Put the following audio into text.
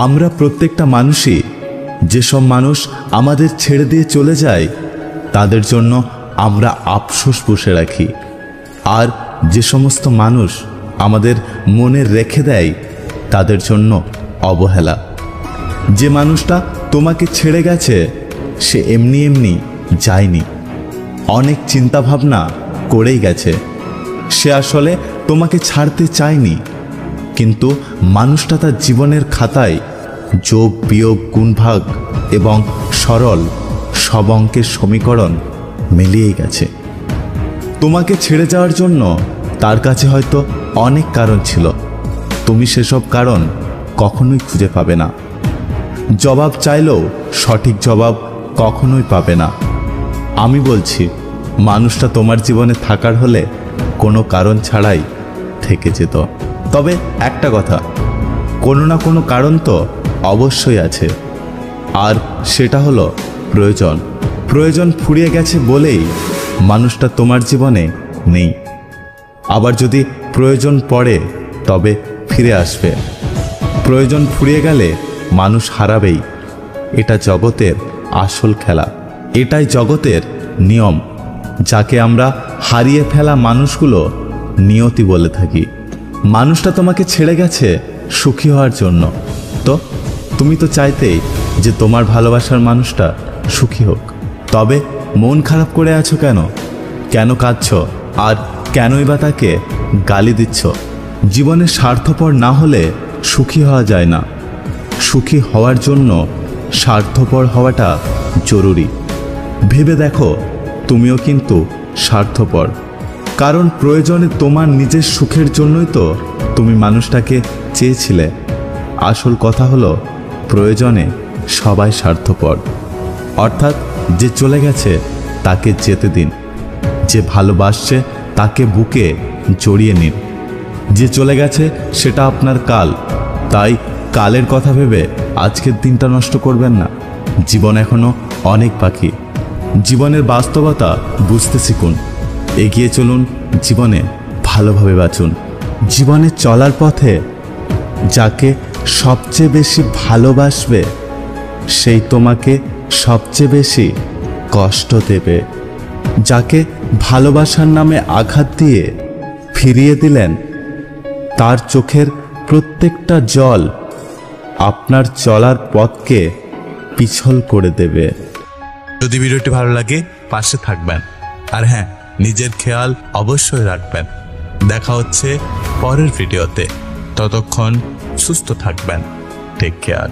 আমরা প্রত্যেকটা মানুষই, যেসব মানুষ আমাদের ছেড়ে দিয়ে চলে যায় তাদের জন্য আমরা আফসোস বসে রাখি, আর যে সমস্ত মানুষ আমাদের মনে রেখে দেয় তাদের জন্য অবহেলা। যে মানুষটা তোমাকে ছেড়ে গেছে সে এমনি এমনি যায়নি, অনেক চিন্তাভাবনা করেই গেছে। সে আসলে তোমাকে ছাড়তে চায়নি, কিন্তু মানুষটা তার জীবনের খাতায় যোগ বিয়োগ গুণভাগ এবং সরল সব অঙ্কের সমীকরণ মিলিয়েই গেছে। তোমাকে ছেড়ে যাওয়ার জন্য তার কাছে হয়তো অনেক কারণ ছিল, তুমি সেসব কারণ কখনোই খুঁজে পাবে না। জবাব চাইলেও সঠিক জবাব কখনোই পাবে না। আমি বলছি, মানুষটা তোমার জীবনে থাকার হলে কোনো কারণ ছাড়াই থেকে যেত। তবে একটা কথা, কোনো না কোনো কারণ তো অবশ্যই আছে, আর সেটা হলো প্রয়োজন। প্রয়োজন ফুরিয়ে গেছে বলেই মানুষটা তোমার জীবনে নেই। আবার যদি প্রয়োজন পড়ে তবে ফিরে আসবে। প্রয়োজন ফুরিয়ে গেলে মানুষ হারাবেই। এটা জগতের আসল খেলা, এটাই জগতের নিয়ম, যাকে আমরা হারিয়ে ফেলা মানুষগুলো নিয়তি বলে থাকি। মানুষটা তোমাকে ছেড়ে গেছে সুখী হওয়ার জন্য, তো তুমি তো চাইতেই যে তোমার ভালোবাসার মানুষটা সুখী হোক। তবে মন খারাপ করে আছো কেন? কেন কাঁদছো? আর কেনই বা তাকে গালি দিচ্ছ? জীবনে স্বার্থপর না হলে সুখী হওয়া যায় না। সুখী হওয়ার জন্য স্বার্থপর হওয়াটা জরুরি। ভেবে দেখো, তুমিও কিন্তু স্বার্থপর, কারণ প্রয়োজনে তোমার নিজের সুখের জন্যই তো তুমি মানুষটাকে চেয়েছিলে। আসল কথা হলো, প্রয়োজনে সবাই স্বার্থপর। অর্থাৎ যে চলে গেছে তাকে যেতে দিন, যে ভালোবাসছে তাকে বুকে জড়িয়ে নিন। যে চলে গেছে সেটা আপনার কাল, তাই কালের কথা ভেবে আজকের দিনটা নষ্ট করবেন না। জীবন এখনো অনেক বাকি। জীবনের বাস্তবতা বুঝতে শিখুন, এগিয়ে চলুন, জীবনে ভালোভাবে বাঁচুন। জীবনে চলার পথে যাকে সবচেয়ে বেশি ভালোবাসবে সেই তোমাকে সবচেয়ে বেশি কষ্ট দেবে। যাকে ভালোবাসার নামে আঘাত দিয়ে ফিরিয়ে দিলেন, তার চোখের প্রত্যেকটা জল আপনার চলার পথকে পিছল করে দেবে। যদি ভিডিওটি ভালো লাগে পাশে থাকবেন, আর হ্যাঁ, নিজের খেয়াল অবশ্যই রাখবেন। দেখা হচ্ছে পরের ভিডিওতে, ততক্ষণ সুস্থ থাকবেন। Take care.